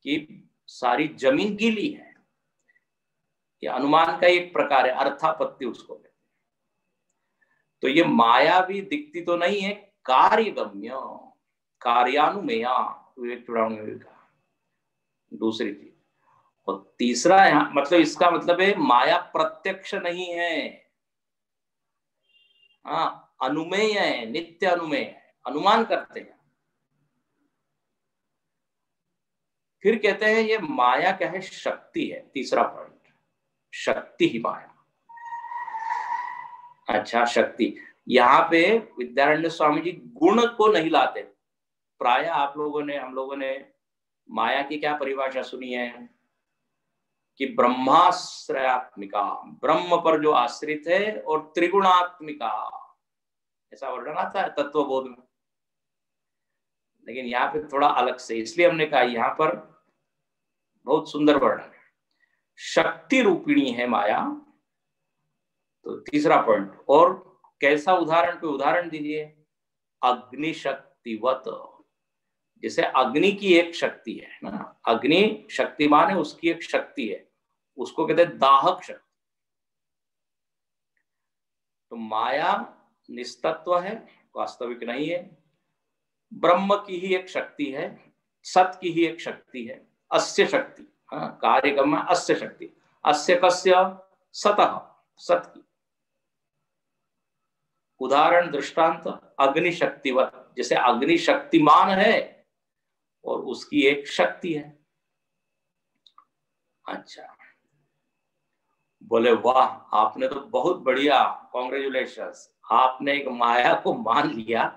Speaker 1: कि सारी जमीन गीली है। ये अनुमान का एक प्रकार है, अर्थापत्ति उसको कहते हैं। तो ये माया भी दिखती तो नहीं है, कार्यगम्य, कार्यानुमेया, विवेक चूड़ामणि में कहा। दूसरी चीज। और तीसरा यहाँ मतलब इसका मतलब है माया प्रत्यक्ष नहीं है, हाँ अनुमेय है, नित्य अनुमेय है, अनुमान करते हैं। फिर कहते हैं ये माया क्या है, शक्ति है। तीसरा पॉइंट, शक्ति ही माया। अच्छा शक्ति, यहाँ पे विद्यारण्य स्वामी जी गुण को नहीं लाते। प्राय आप लोगों ने, हम लोगों ने माया की क्या परिभाषा सुनी है कि ब्रह्माश्रयात्मिका, ब्रह्म पर जो आश्रित है, और त्रिगुणात्मिका, ऐसा वर्णन आता है तत्वबोध में। लेकिन यहाँ पे थोड़ा अलग से, इसलिए हमने कहा यहाँ पर बहुत सुंदर वर्णन है, शक्ति रूपिणी है माया। तो तीसरा पॉइंट, और कैसा उदाहरण, कोई उदाहरण दीजिए। अग्निशक्तिवत, जैसे अग्नि की एक शक्ति है ना, अग्नि शक्तिमान है, उसकी एक शक्ति है, उसको कहते हैं दाहक शक्ति। तो माया निस्तत्व है, वास्तविक नहीं है, ब्रह्म की ही एक शक्ति है, सत की ही एक शक्ति है, अस्य शक्ति, कार्यक्रम में अस्य शक्ति, अस्य कस्य, सतः, सत की। उदाहरण दृष्टांत अग्नि शक्तिवत, जैसे अग्नि शक्तिमान है और उसकी एक शक्ति है। अच्छा, बोले वाह, आपने तो बहुत बढ़िया, कॉन्ग्रेचुलेशंस, आपने एक माया को मान लिया।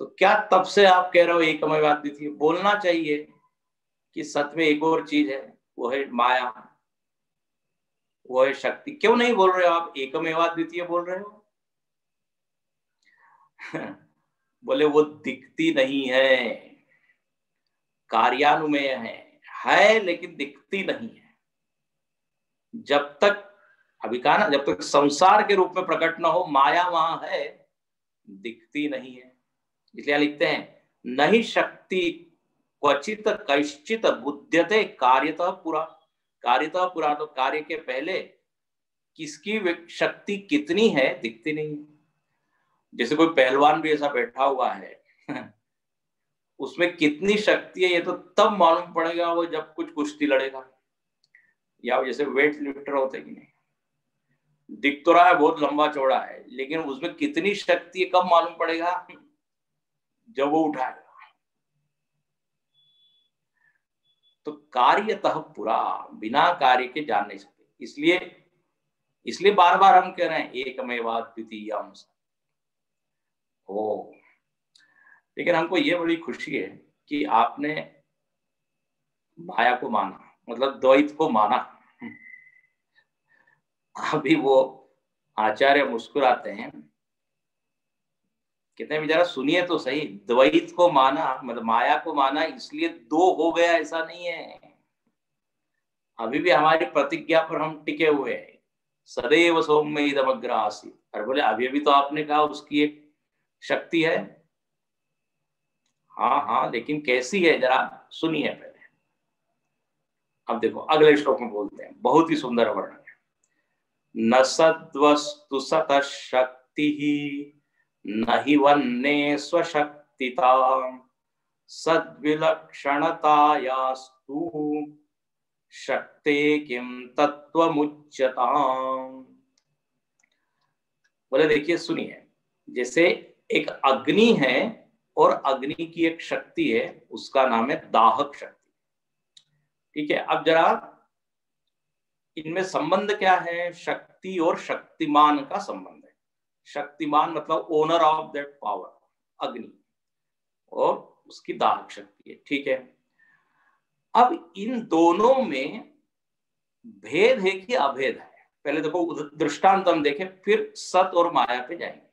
Speaker 1: तो क्या तब से आप कह रहे हो एकमेवाद्वितीय? बोलना चाहिए कि सत्य में एक और चीज है, वो है माया, वो है शक्ति। क्यों नहीं बोल रहे हो आप, एकमेवाद्वितीय बोल रहे हो? बोले वो दिखती नहीं है, कार्यानुमेय है लेकिन दिखती नहीं है। जब तक, अभी कहा ना, जब तक संसार के रूप में प्रकट न हो, माया वहां है, दिखती नहीं है। इसलिए लिखते हैं, नहीं शक्ति क्वचित कैश्चित बुध्यते कार्यतः पुरा। कार्यतः पुरा, तो कार्य के पहले किसकी शक्ति कितनी है दिखती नहीं। जैसे कोई पहलवान भी ऐसा बैठा हुआ है उसमें कितनी शक्ति है ये तो तब मालूम पड़ेगा वो जब कुछ कुश्ती लड़ेगा, या जैसे वेट लिफ्टर होते कि नहीं, दिख तो रहा है बहुत लंबा चौड़ा है, लेकिन उसमें कितनी शक्ति है कब मालूम पड़ेगा, जब वो उठाएगा। तो कार्यतः पुरा, बिना कार्य के जान नहीं सकते। इसलिए बार बार हम कह रहे हैं एकमेवाद्वितीयम्। ओ, लेकिन हमको ये बड़ी खुशी है कि आपने माया को माना, मतलब द्वैत को माना। अभी वो आचार्य मुस्कुराते हैं, कितने बेचारा, सुनिए तो सही, द्वैत को माना मतलब माया को माना इसलिए दो हो गया, ऐसा नहीं है। अभी भी हमारी प्रतिज्ञा पर हम टिके हुए हैं, सदैव सौम्य इदमग्र आसीत्। और बोले अभी भी तो आपने कहा उसकी एक शक्ति है। हाँ हाँ, लेकिन कैसी है जरा सुनिए पहले। अब देखो अगले श्लोक में बोलते हैं, बहुत ही सुंदर वर्णन है। न सद्वस्तु सतः शक्ति न हि वन्ने स्वशक्तिता सद्विलक्षणतायास्तु शक्ते किम तत्वमुच्यताम्। बोले देखिए सुनिए, जैसे एक अग्नि है और अग्नि की एक शक्ति है, उसका नाम है दाहक शक्ति। ठीक है, अब जरा इनमें संबंध क्या है, शक्ति और शक्तिमान का संबंध है। शक्तिमान मतलब ओनर ऑफ दैट पावर, अग्नि, और उसकी दाहक शक्ति है। ठीक है, अब इन दोनों में भेद है कि अभेद है? पहले देखो दृष्टांत हम देखें, फिर सत और माया पे जाएंगे।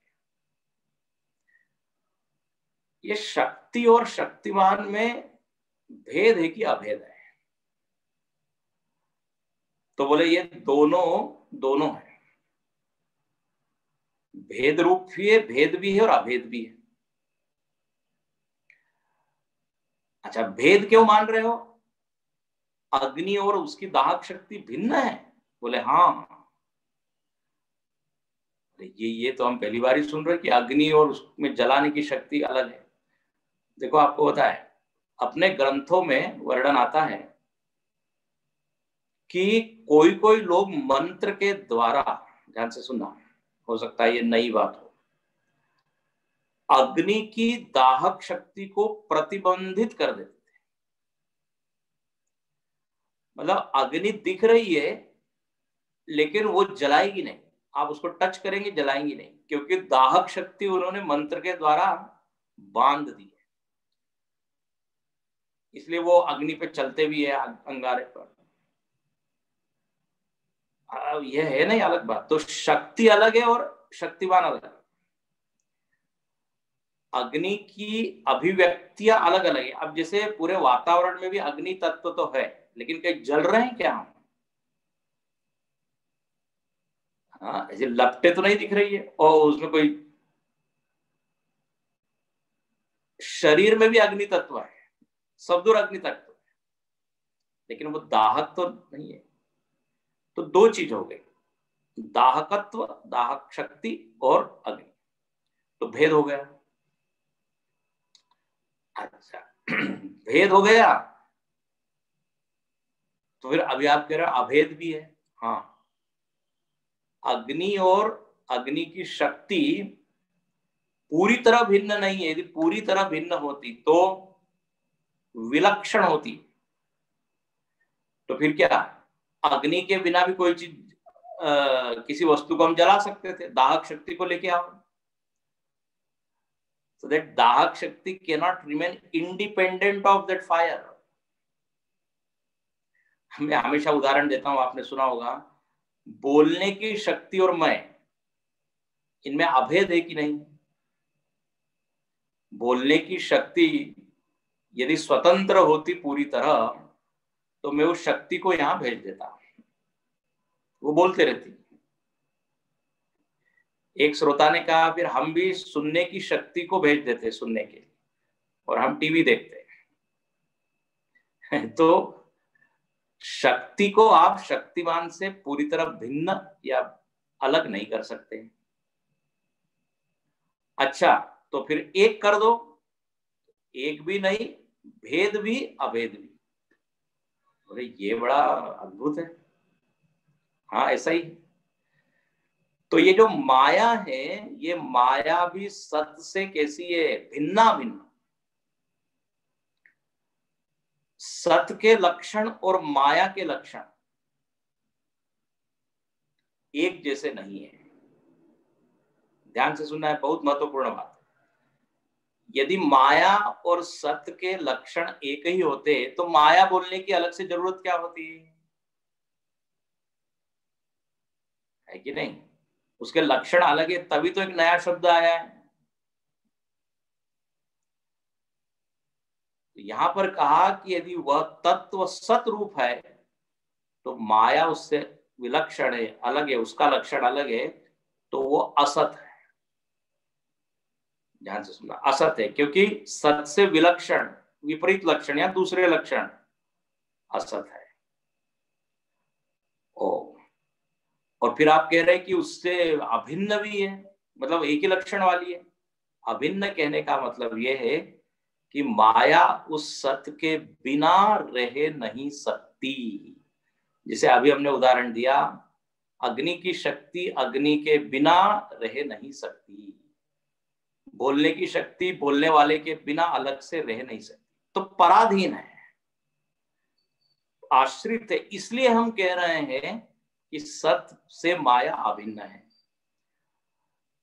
Speaker 1: ये शक्ति और शक्तिमान में भेद है कि अभेद है? तो बोले ये दोनों है, भेद रूप भी है, भेद भी है और अभेद भी है। अच्छा, भेद क्यों मान रहे हो? अग्नि और उसकी दाहक शक्ति भिन्न है? बोले हाँ, ये तो हम पहली बार ही सुन रहे कि अग्नि और उसमें जलाने की शक्ति अलग है। देखो आपको पता है, अपने ग्रंथों में वर्णन आता है कि कोई कोई लोग मंत्र के द्वारा, ध्यान से सुनना, हो सकता है ये नई बात हो, अग्नि की दाहक शक्ति को प्रतिबंधित कर देते थे। मतलब अग्नि दिख रही है लेकिन वो जलाएगी नहीं, आप उसको टच करेंगे जलाएंगी नहीं, क्योंकि दाहक शक्ति उन्होंने मंत्र के द्वारा बांध दी है। इसलिए वो अग्नि पे चलते भी है अंगारे पर। यह है नहीं अलग बात, तो शक्ति अलग है और शक्तिवान अलग है। अग्नि की अभिव्यक्तियां अलग अलग है। अब जैसे पूरे वातावरण में भी अग्नि तत्व तो है, लेकिन कहीं जल रहे हैं क्या हम? हाँ, ऐसे लपटे तो नहीं दिख रही है, और उसमें कोई, शरीर में भी अग्नि तत्व है, सब दूर अग्नि तत्व है, लेकिन वो दाहक तो नहीं है। तो दो चीज हो गई, दाहकत्व, दाहक शक्ति और अग्नि, तो भेद हो गया। अच्छा भेद हो गया, तो फिर अभी आप कह रहे हो अभेद भी है। हाँ, अग्नि और अग्नि की शक्ति पूरी तरह भिन्न नहीं है। यदि पूरी तरह भिन्न होती तो विलक्षण होती, तो फिर क्या, अग्नि के बिना भी कोई चीज, किसी वस्तु को हम जला सकते थे, दाहक शक्ति को लेके आओ, so that दाहक शक्ति cannot remain independent of that fire। मैं हमेशा उदाहरण देता हूं, आपने सुना होगा, बोलने की शक्ति और मैं, इनमें अभेद है कि नहीं? बोलने की शक्ति यदि स्वतंत्र होती पूरी तरह, तो मैं उस शक्ति को यहां भेज देता, वो बोलते रहती। एक श्रोता ने कहा फिर हम भी सुनने की शक्ति को भेज देते सुनने के लिए, और हम टीवी देखते हैं। तो शक्ति को आप शक्तिमान से पूरी तरह भिन्न या अलग नहीं कर सकते। अच्छा, तो फिर एक कर दो, एक भी नहीं, भेद भी अभेद भी। अरे ये बड़ा अद्भुत है। हाँ ऐसा ही। तो ये जो माया है, ये माया भी सत से कैसी है? भिन्ना भिन्न। सत के लक्षण और माया के लक्षण एक जैसे नहीं है। ध्यान से सुनना है, बहुत महत्वपूर्ण बात। यदि माया और सत्य के लक्षण एक ही होते तो माया बोलने की अलग से जरूरत क्या होती है कि नहीं? उसके लक्षण अलग है, तभी तो एक नया शब्द आया है। तो यहां पर कहा कि यदि वह तत्व सत रूप है तो माया उससे विलक्षण है, अलग है, उसका लक्षण अलग है, तो वो असत है। ध्यान से सुनना, असत है, क्योंकि सत से विलक्षण विपरीत लक्षण या दूसरे लक्षण असत है। और फिर आप कह रहे हैं कि उससे अभिन्न भी है, मतलब एक ही लक्षण वाली है। अभिन्न कहने का मतलब यह है कि माया उस सत्य के बिना रह नहीं सकती। जैसे अभी हमने उदाहरण दिया, अग्नि की शक्ति अग्नि के बिना रह नहीं सकती, बोलने की शक्ति बोलने वाले के बिना अलग से रह नहीं सकती, तो पराधीन है, आश्रित है। इसलिए हम कह रहे हैं कि सत्य से माया अभिन्न है।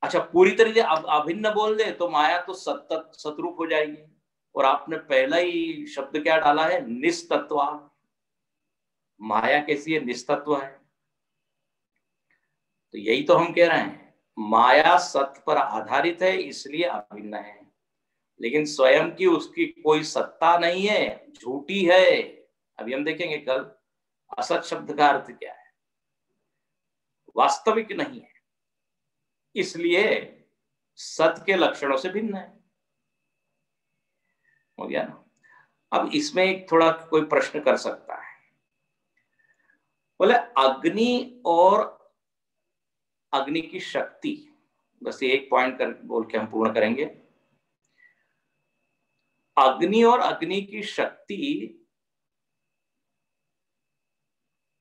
Speaker 1: अच्छा, पूरी तरीके अभिन्न बोल दे तो माया तो सतरूप हो जाएगी। और आपने पहला ही शब्द क्या डाला है? निस्तत्वा। माया कैसी है? निस्तत्व है। तो यही तो हम कह रहे हैं, माया सत्य पर आधारित है इसलिए अभिन्न है, लेकिन स्वयं की उसकी कोई सत्ता नहीं है, झूठी है। अभी हम देखेंगे कल असत शब्द का अर्थ क्या है, वास्तविक नहीं है, इसलिए सत्य के लक्षणों से भिन्न है। हो गया ना? अब इसमें एक थोड़ा कोई प्रश्न कर सकता है, बोले अग्नि और अग्नि की शक्ति, बस एक पॉइंट कर बोल के हम पूर्ण करेंगे। अग्नि और अग्नि की शक्ति,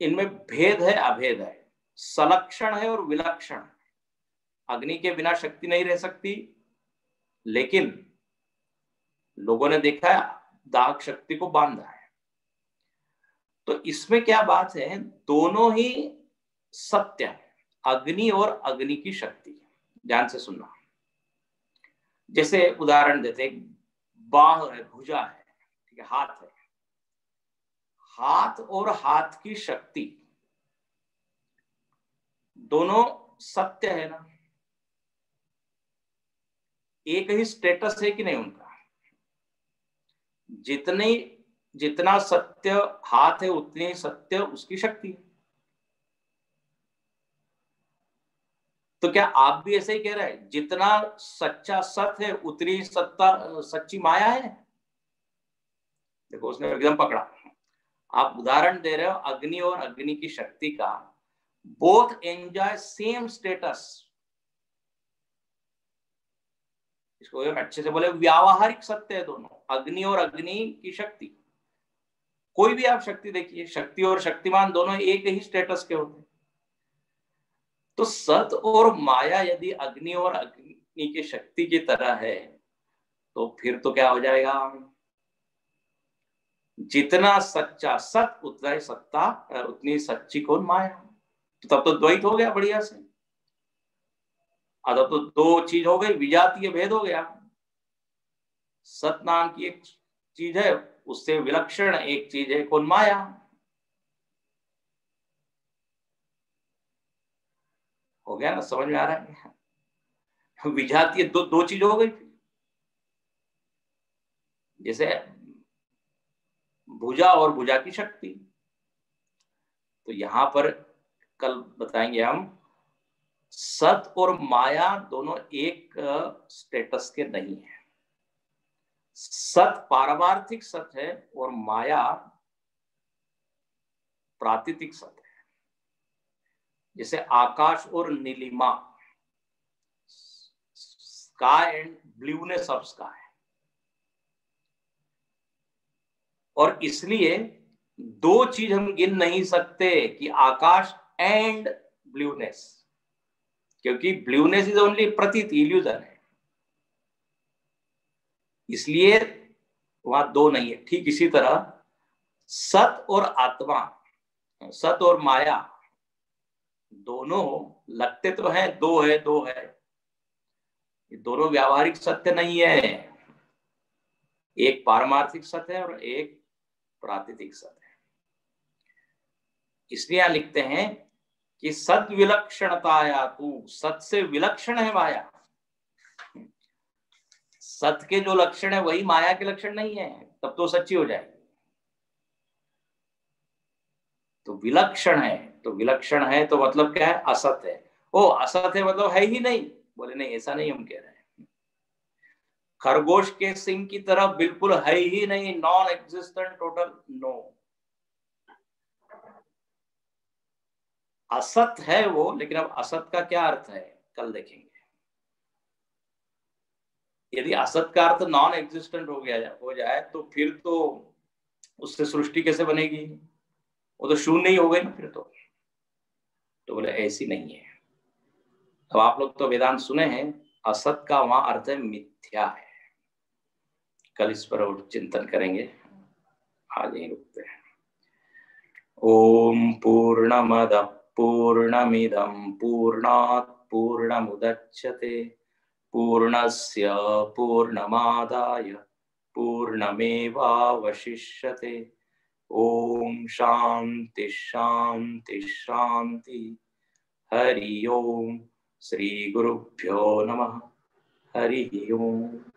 Speaker 1: इनमें भेद है अभेद है, सलक्षण है और विलक्षण। अग्नि के बिना शक्ति नहीं रह सकती, लेकिन लोगों ने देखा है दाग शक्ति को बांधा है। तो इसमें क्या बात है, दोनों ही सत्य है, अग्नि और अग्नि की शक्ति। ध्यान से सुनना। जैसे उदाहरण देते, बाह है, भुजा है, ठीक है, हाथ है। हाथ और हाथ की शक्ति दोनों सत्य है ना, एक ही स्टेटस है कि नहीं उनका। जितना सत्य हाथ है उतनी ही सत्य उसकी शक्ति है। तो क्या आप भी ऐसे ही कह रहे हैं, जितना सच्चा सत्य है उतनी ही सच्ची माया है? देखो उसने एकदम पकड़ा। आप उदाहरण दे रहे हो अग्नि और अग्नि की शक्ति का, बोथ एंजॉय सेम स्टेटस। इसको अच्छे से बोले, व्यावहारिक सत्य है दोनों, अग्नि और अग्नि की शक्ति। कोई भी आप शक्ति देखिए, शक्ति और शक्तिमान दोनों एक ही स्टेटस के होते हैं। तो सत और माया यदि अग्नि और अग्नि की शक्ति की तरह है, तो फिर तो क्या हो जाएगा, जितना सच्चा सत उतना ही सत्ता, उतनी सच्ची कौन माया। तो तब तो द्वैत हो गया बढ़िया से। अब तो दो चीज हो गई, विजातीय भेद हो गया। सत नाम की एक चीज है, उससे विलक्षण एक चीज है कौन, माया। हो गया ना, समझ में आ रहा है? विजातीय दो चीज हो गई। जैसे भुजा और भुजा की शक्ति, तो यहां पर कल बताएंगे हम, सत और माया दोनों एक स्टेटस के नहीं है। सत पारमार्थिक सत्य है और माया प्राकृतिक सत्य है। जैसे आकाश और नीलिमा, sky and blueness of sky. और इसलिए दो चीज हम गिन नहीं सकते कि आकाश एंड ब्लूनेस, क्योंकि ब्लूनेस इज ओनली प्रतीत, इल्यूजन है, इसलिए वहां दो नहीं है। ठीक इसी तरह सत और आत्मा, सत और माया दोनों लगते तो हैं दो है दो है, ये दोनों व्यावहारिक सत्य नहीं है। एक पारमार्थिक सत्य है और एक प्राकृतिक सत्य है। इसलिए यहां लिखते हैं कि सद विलक्षणताया तू, सत से विलक्षण है माया। सत के जो लक्षण है वही माया के लक्षण नहीं है, तब तो सच्ची हो जाएगी। तो विलक्षण है, तो विलक्षण है तो मतलब क्या है, असत है। ओ असत है मतलब है ही नहीं, बोले नहीं ऐसा नहीं हम कह रहे हैं। खरगोश के सिंह की तरह बिल्कुल है ही नहीं, नॉन एग्जिस्टेंट, टोटल नो। असत है वो, लेकिन अब असत का क्या अर्थ है कल देखेंगे। यदि असत का अर्थ नॉन एग्जिस्टेंट हो जाए तो फिर तो उससे सृष्टि कैसे बनेगी, वो तो शून्य ही हो गई ना फिर तो बोले ऐसी नहीं है। तो आप लोग तो वेदांत सुने हैं, असत का वहां अर्थ है मिथ्या है। कल इस पर और चिंतन करेंगे, आज यहीं रुकते हैं। ओम पूर्णमद पूर्णमिदं पूर्णात् पूर्णमुदच्यते पूर्णस्य पूर्णमादाय पूर्णमेवावशिष्यते। ओम शांति शांति शांति। हरि ओम। श्री गुरुभ्यो नमः। हरि ओम।